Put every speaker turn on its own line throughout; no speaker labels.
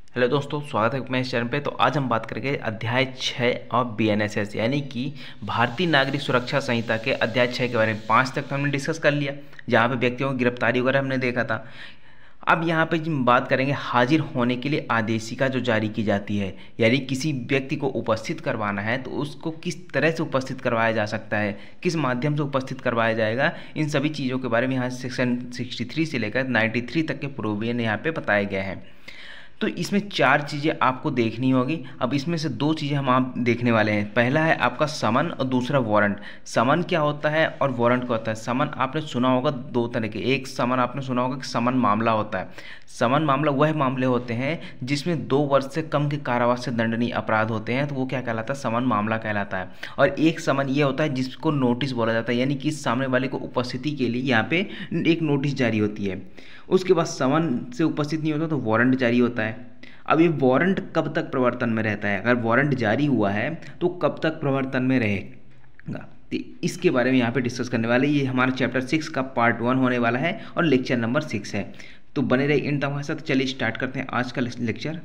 Hello दोस्तों, स्वागत है मैं इस चैनल पे। तो आज हम बात करेंगे अध्याय 6 और बीएनएसएस यानी कि भारतीय नागरिक सुरक्षा संहिता के अध्याय 6 के बारे में। 5 तक तो हमने डिस्कस कर लिया, जहाँ पे व्यक्तियों की गिरफ्तारी वगैरह हमने देखा था। अब यहाँ पे हम बात करेंगे हाजिर होने के लिए आदेशिका जो जारी की जाती है, यानी किसी व्यक्ति को उपस्थित करवाना है तो उसको किस तरह से उपस्थित करवाया जा सकता है, किस माध्यम से उपस्थित करवाया जाएगा, इन सभी चीज़ों के बारे में यहाँ सेक्शन 63 से लेकर 93 तक के प्रोविजन यहाँ पे बताए गए हैं। तो इसमें 4 चीज़ें आपको देखनी होगी। अब इसमें से 2 चीज़ें हम आप देखने वाले हैं। पहला है आपका समन और दूसरा वारंट। समन क्या होता है और वारंट क्या होता है? समन आपने सुना होगा 2 तरह के। एक समन आपने सुना होगा कि समन मामला होता है। समन मामला वह मामले होते हैं जिसमें 2 वर्ष से कम के कारावास से दंडनीय अपराध होते हैं, तो वो क्या कहलाता है? समन मामला कहलाता है। और एक समन ये होता है जिसको नोटिस बोला जाता है, यानी कि सामने वाले को उपस्थिति के लिए यहाँ पे एक नोटिस जारी होती है। उसके बाद समन से उपस्थित नहीं होता तो वारंट जारी होता है। अब ये वारंट कब तक प्रवर्तन में रहता है? अगर वारंट जारी हुआ है तो कब तक प्रवर्तन में रहेगा, तो इसके बारे में यहाँ पे डिस्कस करने वाले। ये हमारा चैप्टर 6 का पार्ट 1 होने वाला है और लेक्चर नंबर 6 है। तो बने रहे इन तक हमारे साथ। चलिए स्टार्ट करते हैं आज का लेक्चर।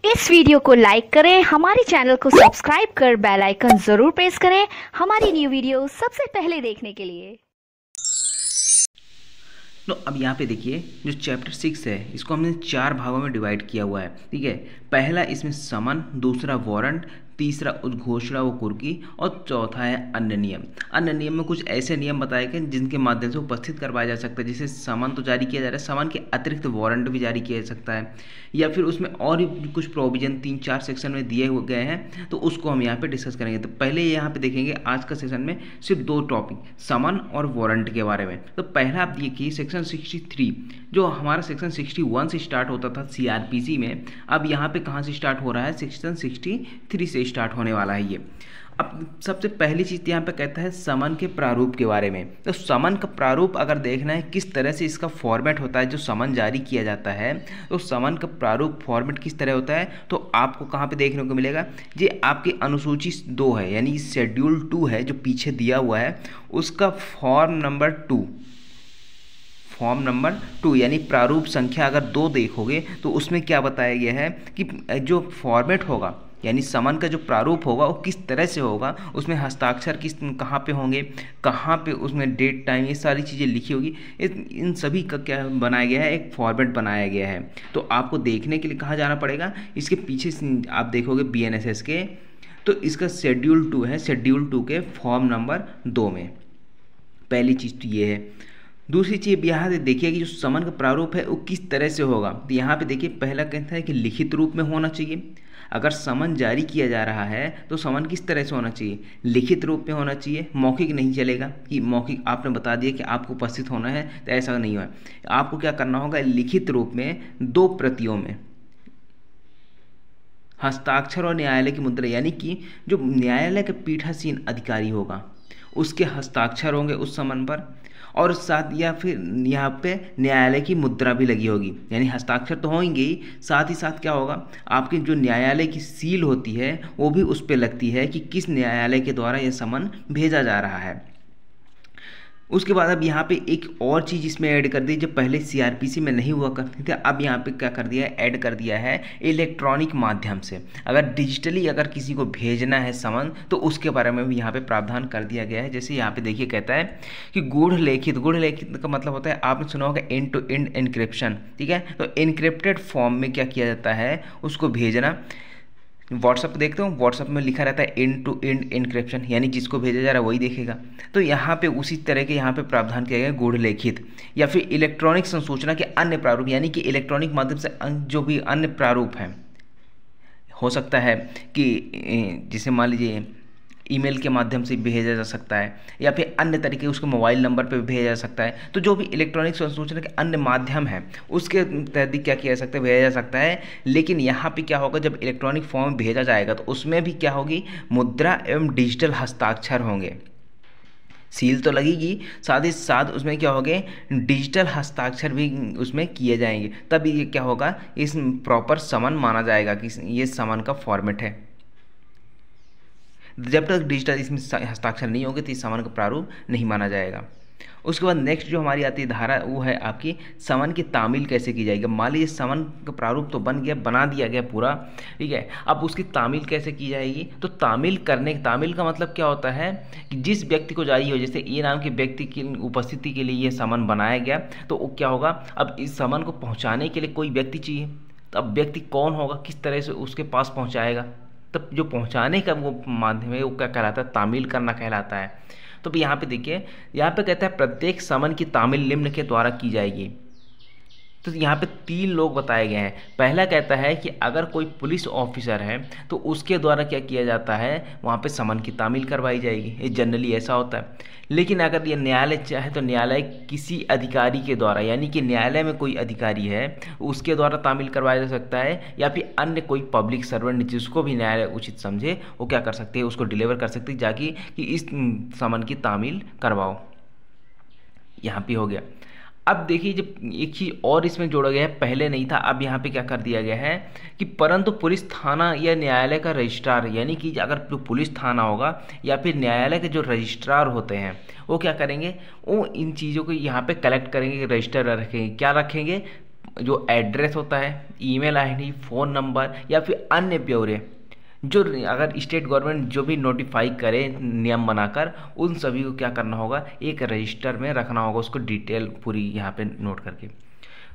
इस वीडियो को लाइक करें, हमारे चैनल को सब्सक्राइब कर बेल आइकन जरूर प्रेस करें हमारी न्यू वीडियो सबसे पहले देखने के लिए।
तो अब यहाँ पे देखिए, जो चैप्टर 6 है इसको हमने 4 भागों में डिवाइड किया हुआ है। ठीक है, पहला इसमें समन, दूसरा वारंट, तीसरा उद्घोषणा व कुर्की और चौथा है अन्य नियम। अन्य नियम में कुछ ऐसे नियम बताए गए जिनके माध्यम से उपस्थित करवाया जा सकता है। जैसे समन तो जारी किया जा रहा है, समन के अतिरिक्त वारंट भी जारी किया जा सकता है, या फिर उसमें और भी कुछ प्रोविजन 3-4 सेक्शन में दिए हुए गए हैं, तो उसको हम यहाँ पे डिस्कस करेंगे। तो पहले यहाँ पे देखेंगे आज का सेशन में सिर्फ 2 टॉपिक, समन और वारंट के बारे में। तो पहला आप देखिए सेक्शन 63, जो हमारा सेक्शन 61 से स्टार्ट होता था सीआरपीसी में, अब यहाँ पे कहाँ से स्टार्ट हो रहा है? सेक्शन 63 से स्टार्ट होने वाला है ये। अब सबसे पहली चीज़ यहाँ पे कहता है समन के प्रारूप के बारे में। तो समन का प्रारूप अगर देखना है किस तरह से इसका फॉर्मेट होता है, जो समन जारी किया जाता है, तो समन का प्रारूप फॉर्मेट किस तरह होता है, तो आपको कहाँ पे देखने को मिलेगा? ये आपकी अनुसूची 2 है, यानी शेड्यूल 2 है जो पीछे दिया हुआ है, उसका फॉर्म नंबर 2 यानी प्रारूप संख्या अगर 2 देखोगे तो उसमें क्या बताया गया है कि जो फॉर्मेट होगा, यानी समन का जो प्रारूप होगा वो किस तरह से होगा, उसमें हस्ताक्षर कहाँ पे होंगे, कहाँ पे उसमें डेट टाइम, ये सारी चीज़ें लिखी होगी। इन सभी का क्या बनाया गया है? एक फॉर्मेट बनाया गया है। तो आपको देखने के लिए कहाँ जाना पड़ेगा? इसके पीछे आप देखोगे बीएनएसएस के, तो इसका शेड्यूल 2 है, शेड्यूल 2 के फॉर्म नंबर 2 में। पहली चीज़ तो ये है। दूसरी चीज़ यहाँ से देखिए कि जो समन का प्रारूप है वो किस तरह से होगा। तो यहाँ पे देखिए पहला कहता है कि लिखित रूप में होना चाहिए। अगर समन जारी किया जा रहा है तो समन किस तरह से होना चाहिए? लिखित रूप में होना चाहिए। मौखिक नहीं चलेगा कि मौखिक आपने बता दिया कि आपको उपस्थित होना है, तो ऐसा नहीं हुआ। आपको क्या करना होगा? लिखित रूप में 2 प्रतियों में हस्ताक्षर और न्यायालय की मुद्रा, यानी कि जो न्यायालय का पीठासीन अधिकारी होगा उसके हस्ताक्षर होंगे उस समन पर, और साथ या फिर यहाँ पे न्यायालय की मुद्रा भी लगी होगी। यानी हस्ताक्षर तो होंगे ही, साथ ही साथ क्या होगा? आपकी जो न्यायालय की सील होती है वो भी उस पर लगती है कि किस न्यायालय के द्वारा यह समन भेजा जा रहा है। उसके बाद अब यहाँ पे एक और चीज़ इसमें ऐड कर दी, जो पहले सीआरपीसी में नहीं हुआ करती थी, अब यहाँ पे क्या कर दिया है? ऐड कर दिया है इलेक्ट्रॉनिक माध्यम से। अगर डिजिटली अगर किसी को भेजना है समन, तो उसके बारे में भी यहाँ पे प्रावधान कर दिया गया है। जैसे यहाँ पे देखिए कहता है कि गूढ़ लेखित का मतलब होता है, आपने सुना होगा एंड टू एंड एनक्रिप्शन। ठीक है, तो एनक्रिप्टेड फॉर्म में क्या किया जाता है? उसको भेजना। व्हाट्सअप देखते हो, व्हाट्सअप में लिखा रहता है एंड टू एंड एन्क्रिप्शन, यानी जिसको भेजा जा रहा है वही देखेगा। तो यहाँ पे उसी तरह के यहाँ पे प्रावधान किया गया गूढ़ लिखित, या फिर इलेक्ट्रॉनिक संसूचना के अन्य प्रारूप, यानी कि इलेक्ट्रॉनिक माध्यम से जो भी अन्य प्रारूप हैं, हो सकता है कि जिसे मान लीजिए ईमेल के माध्यम से भेजा जा सकता है, या फिर अन्य तरीके उसके मोबाइल नंबर पे भेजा जा सकता है। तो जो भी इलेक्ट्रॉनिक संसूचना के अन्य माध्यम हैं उसके तहत क्या किया जा सकता है? भेजा जा सकता है। लेकिन यहाँ पे क्या होगा? जब इलेक्ट्रॉनिक फॉर्म भेजा जाएगा तो उसमें भी क्या होगी? मुद्रा एवं डिजिटल हस्ताक्षर होंगे। सील तो लगेगी, साथ ही साथ उसमें क्या होंगे? डिजिटल हस्ताक्षर भी उसमें किए जाएंगे। तब ये क्या होगा? इस प्रॉपर समन माना जाएगा कि ये समन का फॉर्मेट है। जब तक डिजिटल इसमें हस्ताक्षर नहीं होंगे तो इस समन का प्रारूप नहीं माना जाएगा। उसके बाद नेक्स्ट जो हमारी आती है धारा वो है आपकी समन की तामील कैसे की जाएगी। मान लीजिए समन का प्रारूप तो बन गया, बना दिया गया पूरा, ठीक है, अब उसकी तामील कैसे की जाएगी। तो तामील का मतलब क्या होता है कि जिस व्यक्ति को जारी हो, जैसे ए नाम के व्यक्ति की उपस्थिति के लिए ये समन बनाया गया, तो वो क्या होगा, अब इस समन को पहुँचाने के लिए कोई व्यक्ति चाहिए, तो अब व्यक्ति कौन होगा, किस तरह से उसके पास पहुँचाएगा, तब जो पहुँचाने का वो माध्यम है वो क्या कहलाता है, तामील करना कहलाता है। तो यहाँ पे देखिए, यहाँ पे कहता है प्रत्येक समन की तामील निम्न के द्वारा की जाएगी। तो यहाँ पे 3 लोग बताए गए हैं। पहला कहता है कि अगर कोई पुलिस ऑफिसर है तो उसके द्वारा क्या किया जाता है, वहाँ पे समन की तामील करवाई जाएगी, ये जनरली ऐसा होता है। लेकिन अगर ये न्यायालय चाहे तो न्यायालय किसी अधिकारी के द्वारा, यानी कि न्यायालय में कोई अधिकारी है उसके द्वारा तामील करवाया जा सकता है, या फिर अन्य कोई पब्लिक सर्वेंट जिसको भी न्यायालय उचित समझे वो क्या कर सकते हैं, उसको डिलीवर कर सकते हैं जाके कि इस समन की तामील करवाओ। यहाँ पे हो गया। अब देखिए, जब एक चीज़ और इसमें जोड़ा गया है, पहले नहीं था, अब यहाँ पे क्या कर दिया गया है कि परंतु पुलिस थाना या न्यायालय का रजिस्ट्रार, यानी कि अगर जो पुलिस थाना होगा या फिर न्यायालय के जो रजिस्ट्रार होते हैं वो क्या करेंगे, वो इन चीज़ों को यहाँ पे कलेक्ट करेंगे, रजिस्टर रखेंगे। क्या रखेंगे, जो एड्रेस होता है, ईमेल आईडी, फ़ोन नंबर या फिर अन्य ब्यौरे जो अगर स्टेट गवर्नमेंट जो भी नोटिफाई करे नियम बनाकर, उन सभी को क्या करना होगा, एक रजिस्टर में रखना होगा, उसको डिटेल पूरी यहाँ पे नोट करके।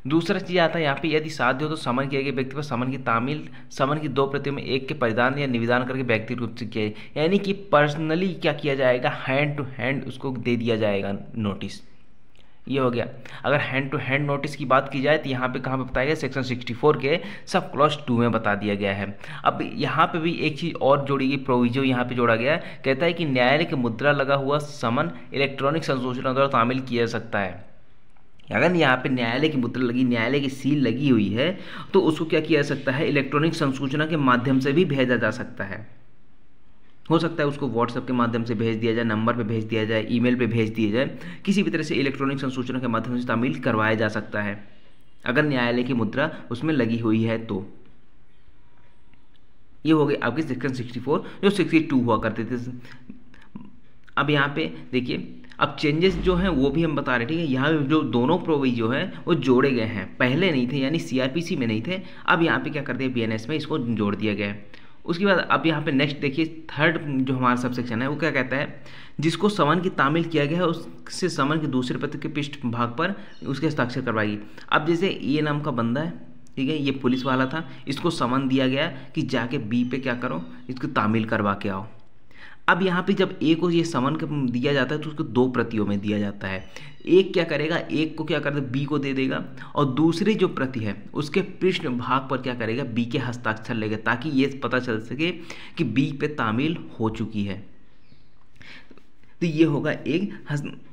दूसरा चीज़ आता है यहाँ पे, यदि साध्य हो तो समन किए गए व्यक्ति पर समन की तामील समन की 2 प्रतियों में एक के परिधान या निवेदन करके व्यक्ति रूप से किया, यानी कि पर्सनली क्या किया जाएगा, हैंड टू हैंड उसको दे दिया जाएगा नोटिस। ये हो गया। अगर हैंड टू हैंड नोटिस की बात की जाए तो यहाँ पे कहाँ पे बताया गया, सेक्शन 64 के सब क्लॉज 2 में बता दिया गया है। अब यहाँ पे भी एक चीज़ और जोड़ी गई, प्रोविजो यहाँ पे जोड़ा गया है, कहता है कि न्यायालय की मुद्रा लगा हुआ समन इलेक्ट्रॉनिक संसूचना द्वारा तामील किया जा सकता है। अगर यहाँ पे न्यायालय की मुद्रा लगी, न्यायालय की सील लगी हुई है, तो उसको क्या किया जा सकता है, इलेक्ट्रॉनिक संसूचना के माध्यम से भी भेजा जा सकता है। हो सकता है उसको व्हाट्सएप के माध्यम से भेज दिया जाए, नंबर पे भेज दिया जाए, ईमेल पे भेज दिया जाए, किसी भी तरह से इलेक्ट्रॉनिक संसूचना के माध्यम से तामील करवाया जा सकता है अगर न्यायालय की मुद्रा उसमें लगी हुई है तो। ये हो गई आपकी सेक्शन 64, जो 62 हुआ करते थे। अब यहाँ पे देखिए, अब चेंजेस जो हैं वो भी हम बता रहे हैं, ठीक है। यहाँ जो दोनों प्रोविजो हैं वो जोड़े गए हैं, पहले नहीं थे, यानी सीआरपीसी में नहीं थे, अब यहाँ पे क्या कर दिया, बीएनएस में इसको जोड़ दिया गया है। उसके बाद अब यहाँ पे नेक्स्ट देखिए, थर्ड जो हमारा सब सेक्शन है वो क्या कहता है, जिसको समन की तामील किया गया है उससे समन के दूसरे पत्र के पृष्ठ भाग पर उसके हस्ताक्षर करवाएगी। अब जैसे ए नाम का बंदा है, ठीक है, ये पुलिस वाला था, इसको समन दिया गया कि जाके बी पे क्या करो, इसको तामील करवा के आओ। अब यहाँ पे जब ए को ये समन दिया जाता है तो उसको 2 प्रतियों में दिया जाता है। एक क्या करेगा, एक को क्या कर दे, बी को दे देगा, और दूसरी जो प्रति है उसके पृष्ठ भाग पर क्या करेगा, बी के हस्ताक्षर लेगा, ताकि ये पता चल सके कि बी पे तामील हो चुकी है। तो ये होगा एक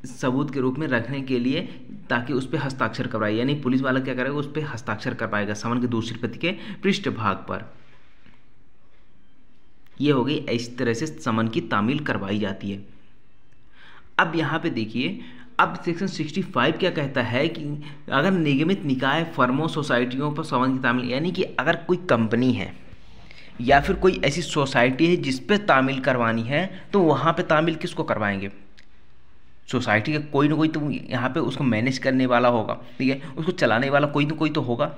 सबूत के रूप में रखने के लिए, ताकि उस पर हस्ताक्षर करवाए, यानी पुलिस वाला क्या करेगा, उस पर हस्ताक्षर करवाएगा समन की दूसरी प्रति के पृष्ठ भाग पर। ये हो गई, इस तरह से समन की तामील करवाई जाती है। अब यहाँ पे देखिए, अब सेक्शन 65 क्या कहता है कि अगर निगमित निकाय, फर्मों, सोसाइटियों पर समन की तामील, यानी कि अगर कोई कंपनी है या फिर कोई ऐसी सोसाइटी है जिस पे तामील करवानी है, तो वहाँ पे तामील किसको करवाएंगे, सोसाइटी का कोई ना कोई तो यहाँ पे उसको मैनेज करने वाला होगा, ठीक है, उसको चलाने वाला कोई ना कोई तो होगा,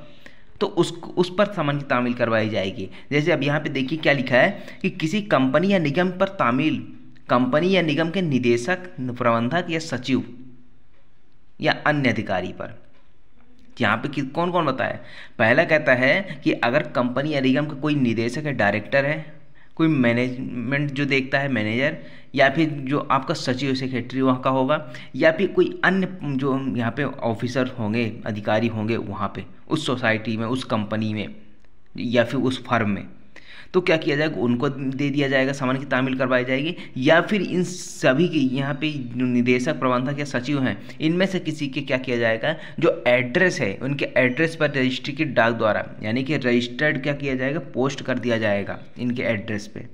तो उस पर समन की तामील करवाई जाएगी। जैसे अब यहाँ पे देखिए क्या लिखा है कि किसी कंपनी या निगम पर तामील कंपनी या निगम के निदेशक, प्रबंधक या सचिव या अन्य अधिकारी पर। यहाँ पे कौन कौन बताया, पहला कहता है कि अगर कंपनी या निगम का कोई निदेशक है, डायरेक्टर है, कोई मैनेजमेंट जो देखता है मैनेजर, या फिर जो आपका सचिव सेक्रेटरी वहाँ का होगा, या फिर कोई अन्य जो यहाँ पे ऑफिसर होंगे, अधिकारी होंगे वहाँ पे उस सोसाइटी में, उस कंपनी में या फिर उस फर्म में, तो क्या किया जाएगा, उनको दे दिया जाएगा, समन की तामील करवाई जाएगी। या फिर इन सभी की यहाँ पे जो निदेशक, प्रबंधक या सचिव हैं, इनमें से किसी के क्या किया जाएगा, जो एड्रेस है उनके एड्रेस पर रजिस्ट्री की डाक द्वारा, यानी कि रजिस्टर्ड क्या किया जाएगा, पोस्ट कर दिया जाएगा इनके एड्रेस पे।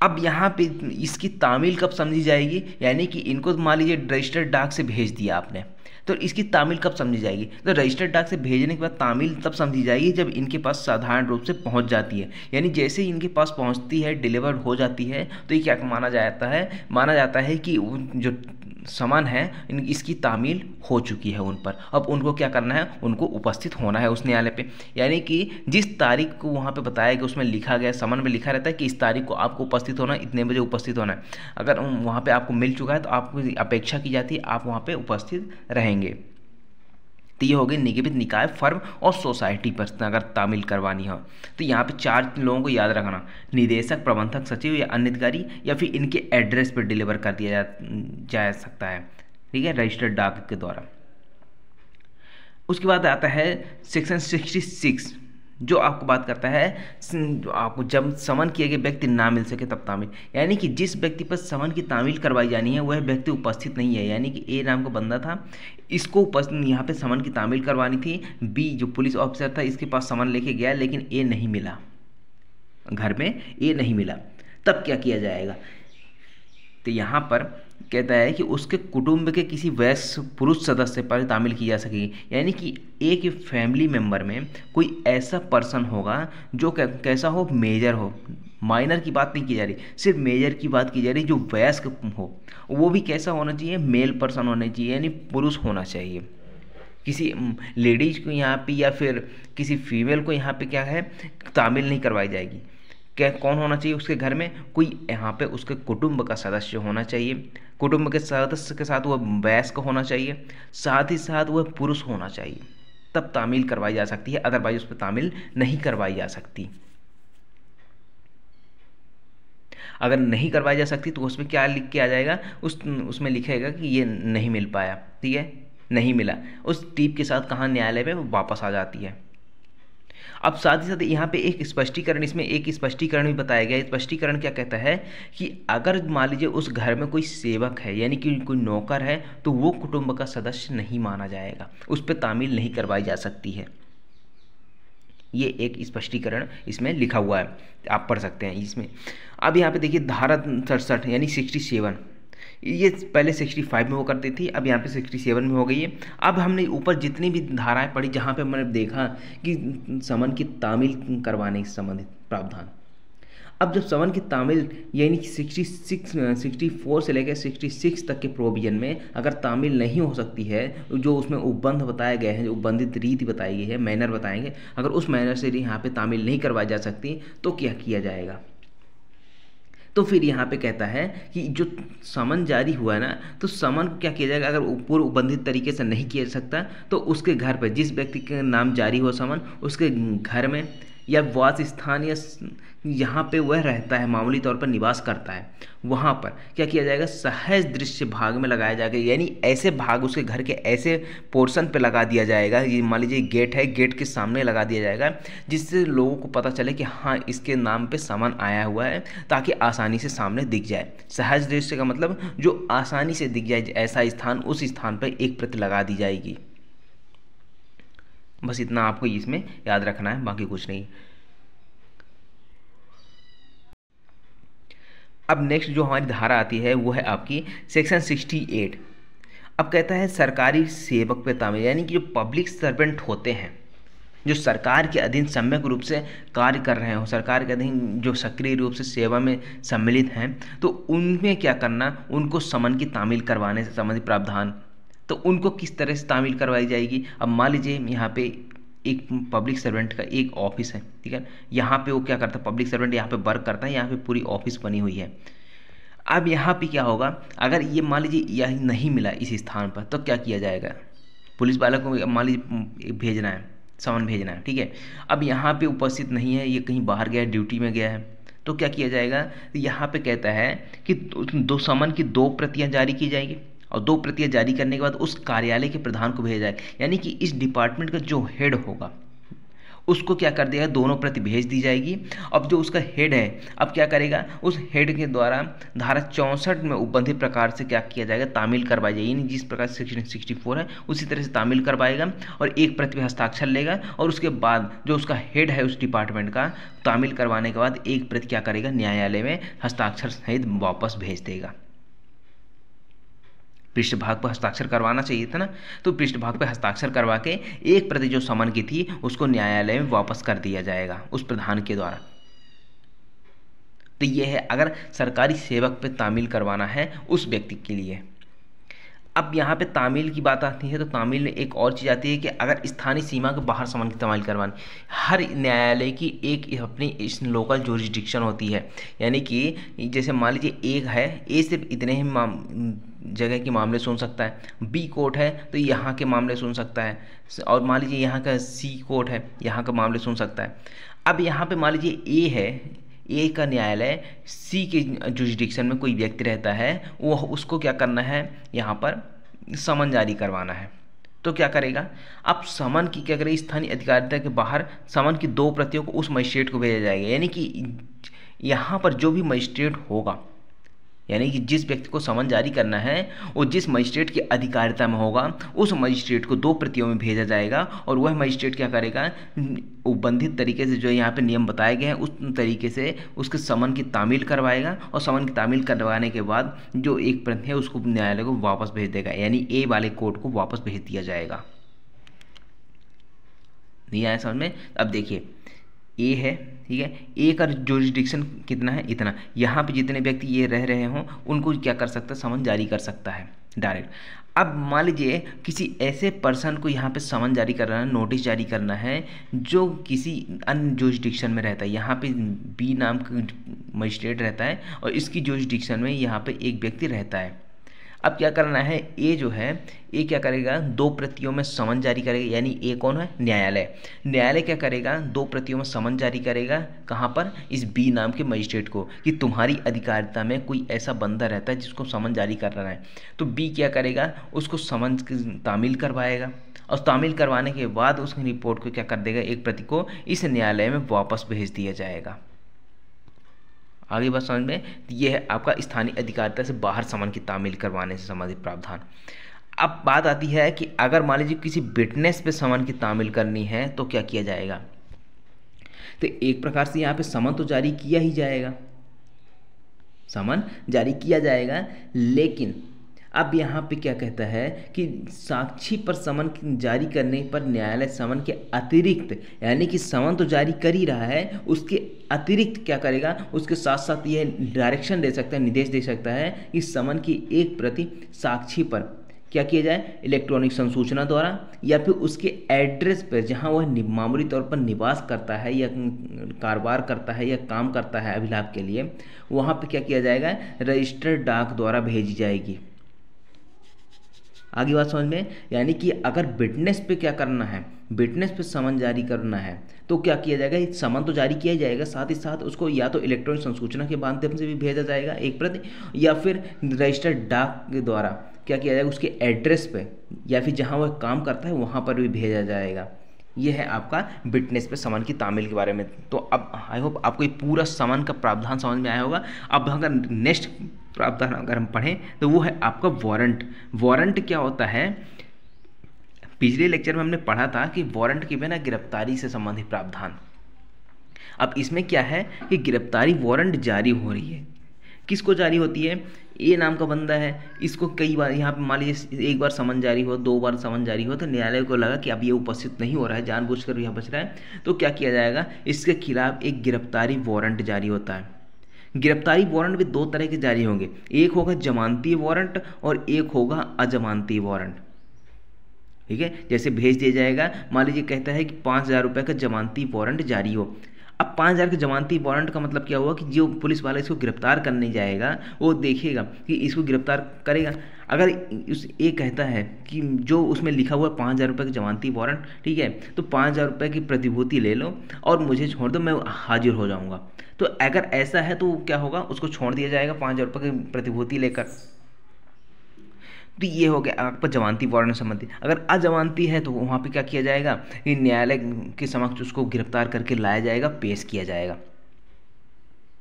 अब यहाँ पे इसकी तामील कब समझी जाएगी, यानी कि इनको मान लीजिए रजिस्टर्ड डाक से भेज दिया आपने, तो इसकी तामील कब समझी जाएगी, तो रजिस्टर्ड डाक से भेजने के बाद तामील तब समझी जाएगी जब इनके पास साधारण रूप से पहुंच जाती है। यानी जैसे ही इनके पास पहुंचती है, डिलीवर हो जाती है, तो ये क्या माना जाता है कि जो समन है इसकी तामील हो चुकी है उन पर। अब उनको क्या करना है, उनको उपस्थित होना है उस न्यायालय पे। यानी कि जिस तारीख को वहाँ पे बताया कि उसमें लिखा गया, समन में लिखा रहता है कि इस तारीख को आपको उपस्थित होना है, इतने बजे उपस्थित होना है। अगर वहाँ पे आपको मिल चुका है तो आपको अपेक्षा की जाती है आप वहाँ पे उपस्थित रहेंगे। तो ये हो गई निगमित निकाय, फर्म और सोसाइटी पर अगर तामील करवानी हो। तो यहाँ पे 4 लोगों को याद रखना, निदेशक, प्रबंधक, सचिव या अन्य अधिकारी, या फिर इनके एड्रेस पर डिलीवर कर दिया जा सकता है, ठीक है, रजिस्टर्ड डाक के द्वारा। उसके बाद आता है सेक्शन 66 जो आपको बात करता है आपको जब समन किए गए व्यक्ति ना मिल सके तब तामील। यानी कि जिस व्यक्ति पर समन की तामील करवाई जानी है वह व्यक्ति उपस्थित नहीं है। यानी कि ए नाम का बंदा था, इसको यहाँ पे समन की तामील करवानी थी। बी जो पुलिस ऑफिसर था इसके पास समन लेके गया लेकिन ए नहीं मिला, घर में ए नहीं मिला, तब क्या किया जाएगा। तो यहाँ पर कहता है कि उसके कुटुंब के किसी वयस्क पुरुष सदस्य पर तामील की जा सकेगी। यानी कि एक फैमिली मेंबर में कोई ऐसा पर्सन होगा जो कैसा हो, मेजर हो, माइनर की बात नहीं की जा रही, सिर्फ मेजर की बात की जा रही, जो वयस्क हो, वो भी कैसा होना चाहिए, मेल पर्सन होना चाहिए, यानी पुरुष होना चाहिए। किसी लेडीज को यहाँ पे या फिर किसी फीमेल को यहाँ पे क्या है तामील नहीं करवाई जाएगी। क्या कौन होना चाहिए उसके घर में, कोई यहाँ पे उसके कुटुंब का सदस्य होना चाहिए, कुटुंब के सदस्य के साथ वह वयस्क होना चाहिए, साथ ही साथ वह पुरुष होना चाहिए, तब तामील करवाई जा सकती है, अदरवाइज उस पर तामील नहीं करवाई जा सकती। अगर नहीं करवाई जा सकती तो उसमें क्या लिख के आ जाएगा, उसमें लिखेगा कि ये नहीं मिल पाया, ठीक है, नहीं मिला, उस टीप के साथ कहाँ न्यायालय में वापस आ जाती है। अब साथ ही साथ यहाँ पे एक स्पष्टीकरण, इसमें एक स्पष्टीकरण भी बताया गया। स्पष्टीकरण क्या कहता है कि अगर मान लीजिए उस घर में कोई सेवक है यानी कि कोई नौकर है तो वो कुटुंब का सदस्य नहीं माना जाएगा, उस पर तामील नहीं करवाई जा सकती है। ये एक स्पष्टीकरण इसमें लिखा हुआ है, आप पढ़ सकते हैं इसमें। अब यहाँ पे देखिए धारा 67 यानी 67, ये पहले 65 में वो करती थी, अब यहाँ पे 67 में हो गई है। अब हमने ऊपर जितनी भी धाराएं पढ़ी जहाँ पे मैंने देखा कि समन की तामील करवाने से संबंधित प्रावधान, अब जब समन की तामील यानी कि 64 से लेकर 66 तक के प्रोविजन में अगर तामील नहीं हो सकती है, जो उसमें उपबंध बताए गए हैं, जो उपबंधित रीति बताई गई है, मैनर बताएंगे, अगर उस मैनर से यहाँ पे तामील नहीं करवाई जा सकती तो क्या किया जाएगा। तो फिर यहाँ पे कहता है कि जो समन जारी हुआ है ना, तो समन को क्या किया जाएगा, अगर पूर्व उपबंधित तरीके से नहीं किया जा सकता तो उसके घर पर जिस व्यक्ति के नाम जारी हो समन, उसके घर में या वास स्थान या यहाँ पे वह रहता है, मामूली तौर पर निवास करता है, वहाँ पर क्या किया जाएगा, सहज दृश्य भाग में लगाया जाएगा। यानी ऐसे भाग उसके घर के ऐसे पोर्शन पे लगा दिया जाएगा, ये मान लीजिए गेट है, गेट के सामने लगा दिया जाएगा, जिससे लोगों को पता चले कि हाँ इसके नाम पे समन आया हुआ है, ताकि आसानी से सामने दिख जाए। सहज दृश्य का मतलब जो आसानी से दिख जाए, ऐसा स्थान, उस स्थान पर एक प्रति लगा दी जाएगी। बस इतना आपको इसमें याद रखना है, बाकी कुछ नहीं। अब नेक्स्ट जो हमारी धारा आती है वो है आपकी सेक्शन 68। अब कहता है सरकारी सेवक पे तामील, यानी कि जो पब्लिक सर्वेंट होते हैं, जो सरकार के अधीन सम्यक रूप से कार्य कर रहे हो, सरकार के अधीन जो सक्रिय रूप से सेवा में सम्मिलित हैं, तो उनमें क्या करना, उनको समन की तामील करवाने से संबंधित प्रावधान। तो उनको किस तरह से तामील करवाई जाएगी। अब मान लीजिए यहाँ पे एक पब्लिक सर्वेंट का एक ऑफिस है, ठीक है, यहाँ पे वो क्या करता है, पब्लिक सर्वेंट यहाँ पे वर्क करता है, यहाँ पे पूरी ऑफिस बनी हुई है। अब यहाँ पे क्या होगा, अगर ये मान लीजिए यह नहीं मिला इस स्थान पर, तो क्या किया जाएगा, पुलिस वालों को मान लीजिए भेजना है, समन भेजना है, ठीक है। अब यहाँ पे उपस्थित नहीं है, ये कहीं बाहर गया है, ड्यूटी में गया है, तो क्या किया जाएगा, यहाँ पे कहता है कि दो समन की 2 प्रतियाँ जारी की जाएगी, और 2 प्रतियाँ जारी करने के बाद उस कार्यालय के प्रधान को भेजा जाए। यानी कि इस डिपार्टमेंट का जो हेड होगा उसको क्या कर दिया, 2 प्रति भेज दी जाएगी। अब जो उसका हेड है, अब क्या करेगा, उस हेड के द्वारा धारा 64 में उपबंधित प्रकार से क्या किया जाएगा, तामील करवाई जाएगी। यानी जिस प्रकार से सेक्शन 64 है उसी तरह से तामील करवाएगा और 1 प्रति हस्ताक्षर लेगा, और उसके बाद जो उसका हेड है उस डिपार्टमेंट का, तामील करवाने के बाद 1 प्रति क्या करेगा, न्यायालय में हस्ताक्षर सहित वापस भेज देगा। पृष्ठभाग पर हस्ताक्षर करवाना चाहिए था ना, तो पृष्ठभाग पर हस्ताक्षर करवा के 1 प्रति जो समन की थी उसको न्यायालय में वापस कर दिया जाएगा उस प्रधान के द्वारा। तो यह है अगर सरकारी सेवक पे तामील करवाना है उस व्यक्ति के लिए। अब यहाँ पे तामील की बात आती है तो तामील में एक और चीज़ आती है कि अगर स्थानीय सीमा के बाहर समन की तामील करवानी, हर न्यायालय की एक अपनी इस लोकल जुरिस्डिक्शन होती है। यानी कि जैसे मान लीजिए एक है, ए सिर्फ इतने ही जगह के मामले सुन सकता है, बी कोर्ट है तो यहाँ के मामले सुन सकता है, और मान लीजिए यहाँ का सी कोर्ट है, यहाँ का मामले सुन सकता है। अब यहाँ पे मान लीजिए ए है, ए का न्यायालय सी के जुरिस्डिक्शन में कोई व्यक्ति रहता है, वो उसको क्या करना है, यहाँ पर समन जारी करवाना है। तो क्या करेगा, अब समन की क्या करेगा, स्थानीय अधिकारिता के बाहर समन की 2 प्रतियों को उस मजिस्ट्रेट को भेजा जाएगा। यानी कि यहाँ पर जो भी मजिस्ट्रेट होगा, यानी कि जिस व्यक्ति को समन जारी करना है वो जिस मजिस्ट्रेट की अधिकारिता में होगा, उस मजिस्ट्रेट को 2 प्रतियों में भेजा जाएगा, और वह मजिस्ट्रेट क्या करेगा, उपबंधित तरीके से जो यहाँ पे नियम बताए गए हैं उस तरीके से उसके समन की तामील करवाएगा, और समन की तामील करवाने के बाद जो एक प्रति है उसको न्यायालय को वापस भेज देगा, यानी ए वाले कोर्ट को वापस भेज दिया जाएगा। नहीं आया समझ में? अब देखिए ए है, ठीक है, ए का जुरिस्डिक्शन कितना है, इतना, यहाँ पे जितने व्यक्ति ये रह रहे हों उनको क्या कर सकता है, समन जारी कर सकता है डायरेक्ट। अब मान लीजिए किसी ऐसे पर्सन को यहाँ पे समन जारी करना है, नोटिस जारी करना है, जो किसी अन्य जुरिस्डिक्शन में रहता है। यहाँ पे बी नाम का मजिस्ट्रेट रहता है और इसकी जुरिस्डिक्शन में यहाँ पे एक व्यक्ति रहता है। अब क्या करना है, ए जो है, ए क्या करेगा, 2 प्रतियों में समन जारी करेगा। यानी ए कौन है, न्यायालय। न्यायालय क्या करेगा, 2 प्रतियों में समन जारी करेगा, कहाँ पर, इस बी नाम के मजिस्ट्रेट को, कि तुम्हारी अधिकारिता में कोई ऐसा बंदा रहता है जिसको समन जारी करना है। तो बी क्या करेगा, उसको समन की तामील करवाएगा, और तामील करवाने के बाद उसकी रिपोर्ट को क्या कर देगा, एक प्रति को इस न्यायालय में वापस भेज दिया जाएगा। आगे बात समझ में? यह है आपका स्थानीय अधिकारिता से बाहर समन की तामील करवाने से संबंधित प्रावधान। अब बात आती है कि अगर मान लीजिए किसी विटनेस पे समन की तामील करनी है तो क्या किया जाएगा। तो एक प्रकार से यहाँ पे समन तो जारी किया ही जाएगा, समन जारी किया जाएगा, लेकिन अब यहाँ पे क्या कहता है कि साक्षी पर समन जारी करने पर न्यायालय समन के अतिरिक्त, यानी कि समन तो जारी कर ही रहा है, उसके अतिरिक्त क्या करेगा, उसके साथ साथ यह डायरेक्शन दे सकता है, निर्देश दे सकता है कि समन की एक प्रति साक्षी पर क्या किया जाए, इलेक्ट्रॉनिक संसूचना द्वारा, या फिर उसके एड्रेस पर जहाँ वह मामूली तौर पर निवास करता है या कारोबार करता है या काम करता है अभिलाभ के लिए, वहाँ पर क्या किया जाएगा, रजिस्टर्ड डाक द्वारा भेजी जाएगी। आगे बात समझ में? यानी कि अगर विटनेस पे क्या करना है, विटनेस पे समन जारी करना है तो क्या किया जाएगा, समन तो जारी किया जाएगा, साथ ही साथ उसको या तो इलेक्ट्रॉनिक संसूचना के माध्यम से भी भेजा जाएगा एक प्रति, या फिर रजिस्टर्ड डाक के द्वारा क्या किया जाएगा, उसके एड्रेस पे या फिर जहाँ वह काम करता है वहाँ पर भी भेजा जाएगा। यह है आपका विटनेस पे समन की तामील के बारे में। तो अब आई होप आपको ये पूरा समन का प्रावधान समझ में आया होगा। अब अगर नेक्स्ट प्रावधान अगर हम पढ़ें तो वो है आपका वारंट। वारंट क्या होता है, पिछले लेक्चर में हमने पढ़ा था कि वारंट के बिना गिरफ्तारी से संबंधित प्रावधान। अब इसमें क्या है कि गिरफ्तारी वारंट जारी हो रही है, किसको जारी होती है, ए नाम का बंदा है, इसको कई बार यहाँ पे मान लीजिए एक बार समन जारी हो, 2 बार समन जारी हो, तो न्यायालय को लगा कि अब ये उपस्थित नहीं हो रहा है, जानबूझकर यह बच रहा है, तो क्या किया जाएगा, इसके खिलाफ एक गिरफ्तारी वारंट जारी होता है। गिरफ्तारी वारंट भी 2 तरह के जारी होंगे, एक होगा जमानती वारंट और एक होगा अजमानती वारंट। ठीक है, जैसे भेज दिया जाएगा, मान लीजिए कहता है कि 5,000 रुपये का जमानती वारंट जारी हो। अब 5,000 के जमानती वारंट का मतलब क्या हुआ कि जो पुलिस वाला इसको गिरफ्तार करने जाएगा वो देखेगा कि इसको गिरफ्तार करेगा। अगर उस ये कहता है कि जो उसमें लिखा हुआ है 5,000 रुपये का जमानती वारंट, ठीक है, तो 5,000 रुपये की प्रतिभूति ले लो और मुझे छोड़ दो, मैं हाजिर हो जाऊँगा। तो अगर ऐसा है तो क्या होगा, उसको छोड़ दिया जाएगा 5,000 रुपये की प्रतिभूति लेकर। तो ये हो गया आपका जमानती वारंट संबंधी। अगर अजमानती है तो वहाँ पे क्या किया जाएगा कि न्यायालय के समक्ष उसको गिरफ्तार करके लाया जाएगा, पेश किया जाएगा।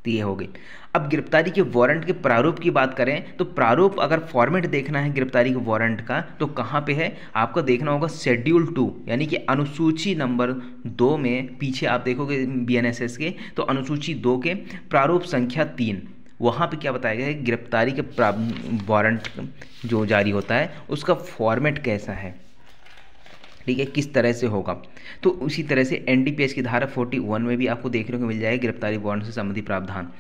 तो ये हो गई। अब गिरफ्तारी के वारंट के प्रारूप की बात करें तो प्रारूप अगर फॉर्मेट देखना है गिरफ्तारी के वारंट का तो कहाँ पे है, आपको देखना होगा शेड्यूल 2 यानी कि अनुसूची नंबर 2 में, पीछे आप देखोगे BNSS के, तो अनुसूची 2 के प्रारूप संख्या 3, वहाँ पे क्या बताया गया है गिरफ्तारी के वारंट जो जारी होता है उसका फॉर्मेट कैसा है, ठीक है, किस तरह से होगा। तो उसी तरह से NDPS की धारा 41 में भी आपको देखने को मिल जाएगा गिरफ्तारी वारंट से संबंधित प्रावधान।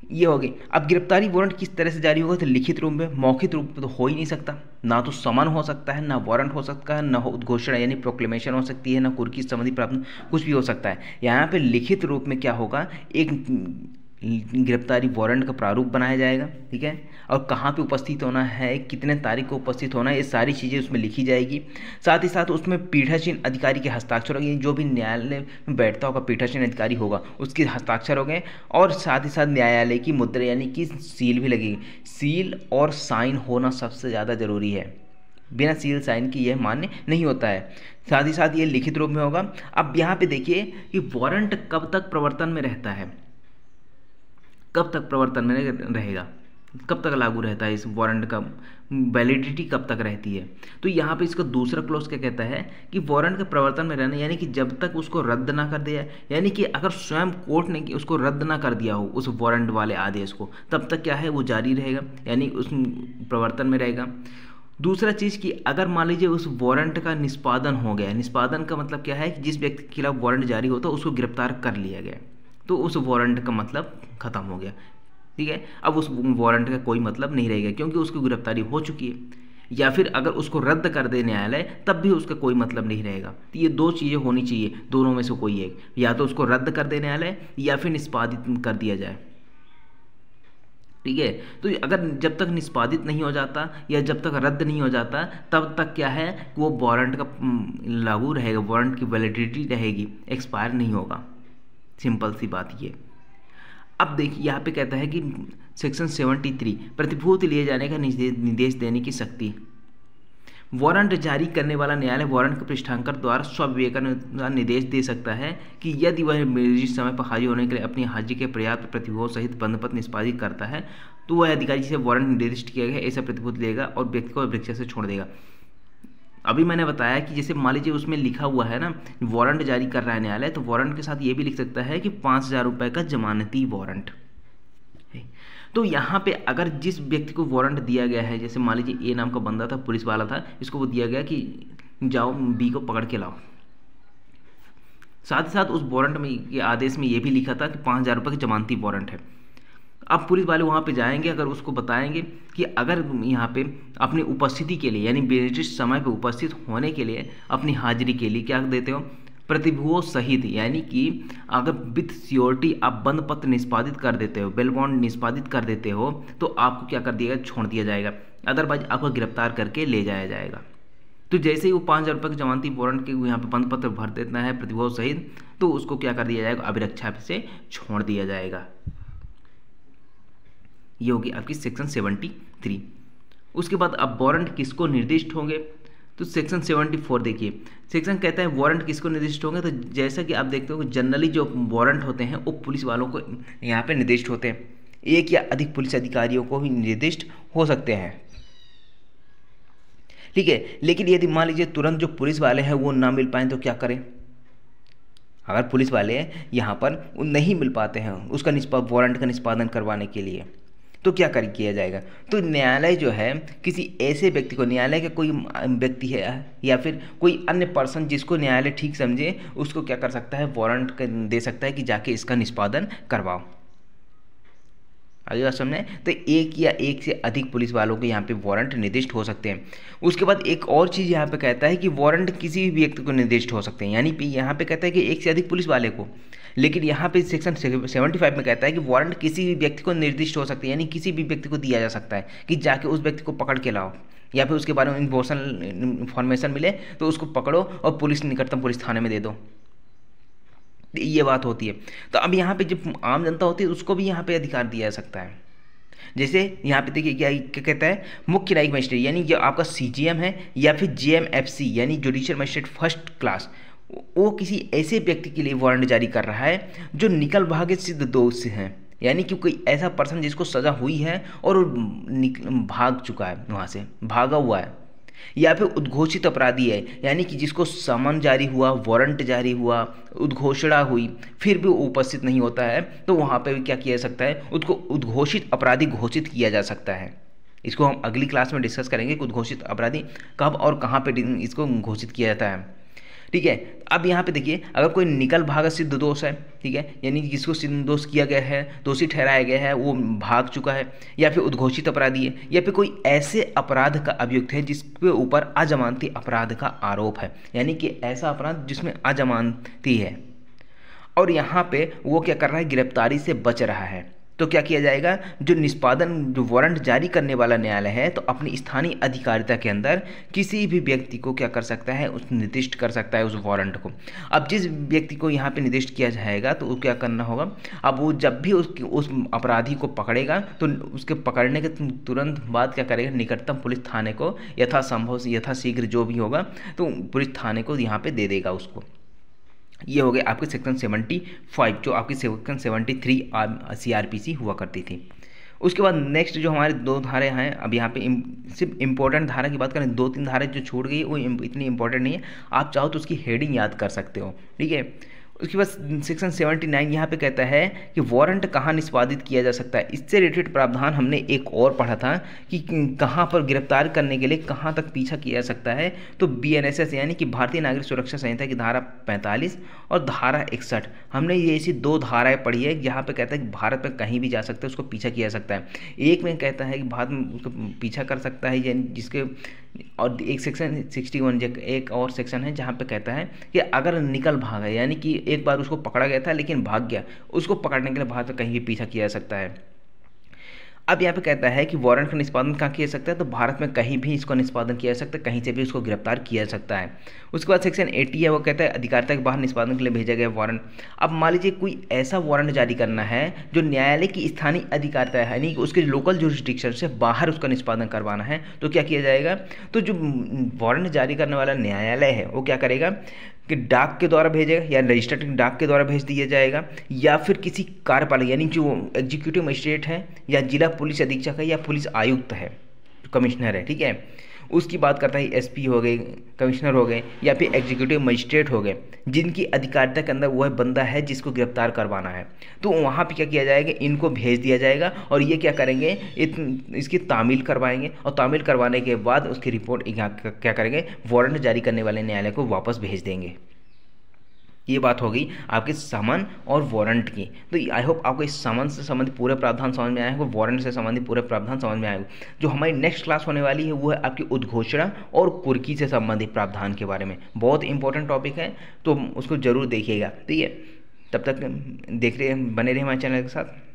ये हो गई। अब गिरफ्तारी वारंट किस तरह से जारी होगा, तो लिखित रूप में, मौखिक रूप में तो हो ही नहीं सकता। ना तो समन हो सकता है, ना वारंट हो सकता है, ना उद्घोषणा यानी प्रोक्लेमेशन हो सकती है, ना कुर्की संबंधी प्राप्त, कुछ भी हो सकता है। यहाँ पे लिखित रूप में क्या होगा, एक गिरफ्तारी वारंट का प्रारूप बनाया जाएगा, ठीक है, और कहाँ पे उपस्थित होना है, कितने तारीख को उपस्थित होना है, ये सारी चीज़ें उसमें लिखी जाएगी। साथ ही साथ उसमें पीठासीन अधिकारी के हस्ताक्षर होंगे, जो भी न्यायालय में बैठता होगा पीठासीन अधिकारी होगा उसके हस्ताक्षर हो गए, और साथ ही साथ न्यायालय की मुद्रा यानी कि सील भी लगेगी। सील और साइन होना सबसे ज़्यादा ज़रूरी है, बिना सील साइन की यह मान्य नहीं होता है। साथ ही साथ ये लिखित रूप में होगा। अब यहाँ पे देखिए कि वारंट कब तक प्रवर्तन में रहता है, कब तक प्रवर्तन में रहेगा, कब तक लागू रहता है, इस वारंट का वैलिडिटी कब तक रहती है। तो यहाँ पे इसका दूसरा क्लॉज क्या कहता है कि वारंट के प्रवर्तन में रहना यानी कि जब तक उसको रद्द ना कर दिया, यानी कि अगर स्वयं कोर्ट ने उसको रद्द ना कर दिया हो उस वारंट वाले आदेश को, तब तक क्या है वो जारी रहेगा, यानी उस प्रवर्तन में रहेगा। दूसरा चीज़ कि अगर मान लीजिए उस वारंट का निष्पादन हो गया, निष्पादन का मतलब क्या है कि जिस व्यक्ति के खिलाफ वारंट जारी होता है उसको गिरफ्तार कर लिया गया, तो उस वारंट का मतलब खत्म हो गया, ठीक है। अब उस वारंट का कोई मतलब नहीं रहेगा क्योंकि उसकी गिरफ्तारी हो चुकी है। या फिर अगर उसको रद्द कर दे न्यायालय तब भी उसका कोई मतलब नहीं रहेगा। तो ये दो चीज़ें होनी चाहिए, दोनों में से कोई एक, या तो उसको रद्द कर दे न्यायालय या फिर निष्पादित कर दिया जाए, ठीक है। तो अगर जब तक निष्पादित नहीं हो जाता या जब तक रद्द नहीं हो जाता तब तक क्या है वो वारंट का लागू रहेगा, वारंट की वैलिडिटी रहेगी, एक्सपायर नहीं होगा। सिंपल सी बात ये। अब देखिए यहाँ पे कहता है कि सेक्शन 73 प्रतिभूति लिए जाने का निर्देश देने की शक्ति। वारंट जारी करने वाला न्यायालय वारंट के पृष्ठांकर द्वारा स्विवेकानुसार निर्देश दे सकता है कि यदि वह निर्दिष्ट समय पर हाजिर होने के लिए अपनी हाजिरी के पर्याप्त प्रतिभूतियों सहित बंधपत्र निष्पादित करता है तो वह अधिकारी जिसे वारंट निर्दिष्ट किया गया ऐसा प्रतिभूति लेगा और व्यक्ति को परीक्षा से छोड़ देगा। अभी मैंने बताया कि जैसे मान लीजिए उसमें लिखा हुआ है ना वारंट जारी कर रहा है न्यायालय, तो वारंट के साथ ये भी लिख सकता है कि 5,000 रुपये का जमानती वारंट। तो यहाँ पे अगर जिस व्यक्ति को वारंट दिया गया है, जैसे मान लीजिए ए नाम का बंदा था, पुलिस वाला था, इसको वो दिया गया कि जाओ बी को पकड़ के लाओ, साथ ही साथ उस वारंट में ये आदेश में ये भी लिखा था कि 5,000 रुपये की जमानती वारंट है। अब पुलिस वाले वहाँ पे जाएंगे, अगर उसको बताएंगे कि अगर यहाँ पे अपनी उपस्थिति के लिए यानी निर्दिष्ट समय पे उपस्थित होने के लिए अपनी हाजिरी के लिए क्या देते हो, प्रतिभूतियों सहित, यानी कि अगर विथ सियोरिटी आप बंद पत्र निष्पादित कर देते हो, बेल बॉन्ड निष्पादित कर देते हो, तो आपको क्या कर दिया, छोड़ दिया जाएगा, अदरवाइज आपको गिरफ्तार करके ले जाया जाएगा। तो जैसे ही वो 5,000 रुपये की जमानती वारंट के यहाँ पे बंद पत्र भर देता है प्रतिभूतियों सहित, तो उसको क्या कर दिया जाएगा, अभिरक्षा से छोड़ दिया जाएगा। ये होगी आपकी सेक्शन 73। उसके बाद अब वारंट किसको निर्दिष्ट होंगे, तो सेक्शन 74 देखिए, सेक्शन कहता है वारंट किसको निर्दिष्ट होंगे। तो जैसा कि आप देखते हो जनरली जो वारंट होते हैं वो पुलिस वालों को यहाँ पे निर्दिष्ट होते हैं, एक या अधिक पुलिस अधिकारियों को भी निर्दिष्ट हो सकते हैं, ठीक है। लेकिन यदि मान लीजिए तुरंत जो पुलिस वाले हैं वो ना मिल पाए तो क्या करें, अगर पुलिस वाले यहाँ पर नहीं मिल पाते हैं उसका वारंट का निष्पादन करवाने के लिए, तो क्या किया जाएगा। तो न्यायालय जो है किसी ऐसे व्यक्ति को, न्यायालय का कोई व्यक्ति है या फिर कोई अन्य पर्सन जिसको न्यायालय ठीक समझे, उसको क्या कर सकता है, वारंट दे सकता है कि जाके इसका निष्पादन करवाओ। आगे बात समझे। तो एक या एक से अधिक पुलिस वालों के यहाँ पे वारंट निर्दिष्ट हो सकते हैं। उसके बाद एक और चीज़ यहाँ पे कहता है कि वारंट किसी भी व्यक्ति को निर्दिष्ट हो सकते हैं, यानी यहाँ पे कहता है कि एक से अधिक पुलिस वाले को, लेकिन यहाँ पे सेक्शन 75 में कहता है कि वारंट किसी भी व्यक्ति को निर्दिष्ट हो सकते हैं, यानी किसी भी व्यक्ति को दिया जा सकता है कि जाके उस व्यक्ति को पकड़ के लाओ या फिर उसके बारे में इन्फॉर्मेशन मिले तो उसको पकड़ो और निकटतम पुलिस थाने में दे दो, ये बात होती है। तो अब यहाँ पे जब आम जनता होती है उसको भी यहाँ पे अधिकार दिया जा सकता है। जैसे यहाँ पे देखिए क्या कहता है, मुख्य न्यायिक मजिस्ट्रेट यानी जो आपका CGM है या फिर JMFC यानी जुडिशियल मजिस्ट्रेट फर्स्ट क्लास, वो किसी ऐसे व्यक्ति के लिए वारंट जारी कर रहा है जो निकल भागे सिद्ध दोषी हैं, यानी कि कोई ऐसा पर्सन जिसको सज़ा हुई है और भाग चुका है, वहाँ से भागा हुआ है, या फिर उद्घोषित अपराधी है, यानी कि जिसको समन जारी हुआ, वारंट जारी हुआ, उद्घोषणा हुई, फिर भी वो उपस्थित नहीं होता है, तो वहाँ पे भी क्या किया जा सकता है, उसको उद्घोषित अपराधी घोषित किया जा सकता है। इसको हम अगली क्लास में डिस्कस करेंगे कि उद्घोषित अपराधी कब और कहाँ पे इसको घोषित किया जाता है। ठीक है। अब यहाँ पे देखिए, अगर कोई निकल भागा सिद्ध दोष है, ठीक है, यानी कि जिसको सिद्ध दोष किया गया है, दोषी ठहराया गया है, वो भाग चुका है, या फिर उद्घोषित अपराधी है, या फिर कोई ऐसे अपराध का अभियुक्त है जिसके ऊपर अजमानती अपराध का आरोप है, यानी कि ऐसा अपराध जिसमें अजमानती है, और यहाँ पे वो क्या कर रहा है, गिरफ्तारी से बच रहा है, तो क्या किया जाएगा, जो वारंट जारी करने वाला न्यायालय है, तो अपनी स्थानीय अधिकारिता के अंदर किसी भी व्यक्ति को क्या कर सकता है, उस निर्दिष्ट कर सकता है उस वारंट को। अब जिस व्यक्ति को यहाँ पे निर्दिष्ट किया जाएगा तो वो क्या करना होगा, अब वो जब भी उस अपराधी को पकड़ेगा तो उसके पकड़ने के तुरंत बाद क्या करेगा, निकटतम पुलिस थाने को यथासंभव यथाशीघ्र जो भी होगा तो पुलिस थाने को यहाँ पे दे देगा उसको। ये हो गया आपके सेक्शन 75, जो आपकी सेक्शन 73 CRPC हुआ करती थी। उसके बाद नेक्स्ट जो हमारे 2 धारे हैं, अब यहाँ पे सिर्फ इंपॉर्टेंट धारा की बात करें, 2-3 धारा जो छूट गई वो इतनी इंपॉर्टेंट नहीं है, आप चाहो तो उसकी हेडिंग याद कर सकते हो, ठीक है। उसके बाद सेक्शन 79 यहाँ पे कहता है कि वारंट कहाँ निष्पादित किया जा सकता है। इससे रिलेटेड प्रावधान हमने एक और पढ़ा था कि कहाँ पर गिरफ्तार करने के लिए कहाँ तक पीछा किया जा सकता है। तो BNSS यानी कि भारतीय नागरिक सुरक्षा संहिता की धारा 45 और धारा 61, हमने ये ऐसी 2 धाराएं पढ़ी है जहाँ पे कहता है कि भारत में कहीं भी जा सकता है, उसको पीछा किया जा सकता है। एक में कहता है कि भारत में उसको पीछा कर सकता है, यानी जिसके, और एक सेक्शन 61 एक और सेक्शन है जहाँ पे कहता है कि अगर निकल भागा, यानी कि एक बार उसको पकड़ा गया था लेकिन भाग गया, उसको पकड़ने के लिए भारत में कहीं भी पीछा किया जा सकता है। अब यहाँ पे कहता है कि वारंट का निष्पादन कहाँ किया जा सकता है, तो भारत में कहीं भी इसको निष्पादन किया जा सकता है, कहीं से भी उसको गिरफ्तार किया जा सकता है। उसके बाद सेक्शन 80 है, वो कहता है अधिकारिता के बाहर निष्पादन के लिए भेजा गया वारंट। अब मान लीजिए कोई ऐसा वारंट जारी करना है जो न्यायालय की स्थानीय अधिकारिता है, यानी कि उसके लोकल जुरिस्डिक्शन से बाहर उसका निष्पादन करवाना है, तो क्या किया जाएगा, तो जो वारंट जारी करने वाला न्यायालय है वो क्या करेगा कि डाक के द्वारा भेजेगा, या रजिस्टर्ड डाक के द्वारा भेज दिया जाएगा, या फिर किसी कार्यपालक यानी जो एग्जीक्यूटिव मजिस्ट्रेट है, या जिला पुलिस अधीक्षक है, या पुलिस आयुक्त है, कमिश्नर है, ठीक है, उसकी बात करता है SP हो गए, कमिश्नर हो गए, या फिर एग्जीक्यूटिव मजिस्ट्रेट हो गए, जिनकी अधिकारिता के अंदर वह बंदा है जिसको गिरफ्तार करवाना है, तो वहाँ पे क्या किया जाएगा, इनको भेज दिया जाएगा, और ये क्या करेंगे, इसकी तामील करवाएंगे, और तामील करवाने के बाद उसकी रिपोर्ट क्या करेंगे, वारंट जारी करने वाले न्यायालय को वापस भेज देंगे। ये बात हो गई आपके समन और वारंट की। तो आई होप आपको इस समन से संबंधित पूरे प्रावधान समझ में आए होंगे, वारंट से संबंधित पूरे प्रावधान समझ में आए होंगे। जो हमारी नेक्स्ट क्लास होने वाली है वो है आपकी उद्घोषणा और कुर्की से संबंधित प्रावधान के बारे में। बहुत इंपॉर्टेंट टॉपिक है, तो उसको जरूर देखिएगा, ठीक है। तब तक बने रहिए हमारे चैनल के साथ।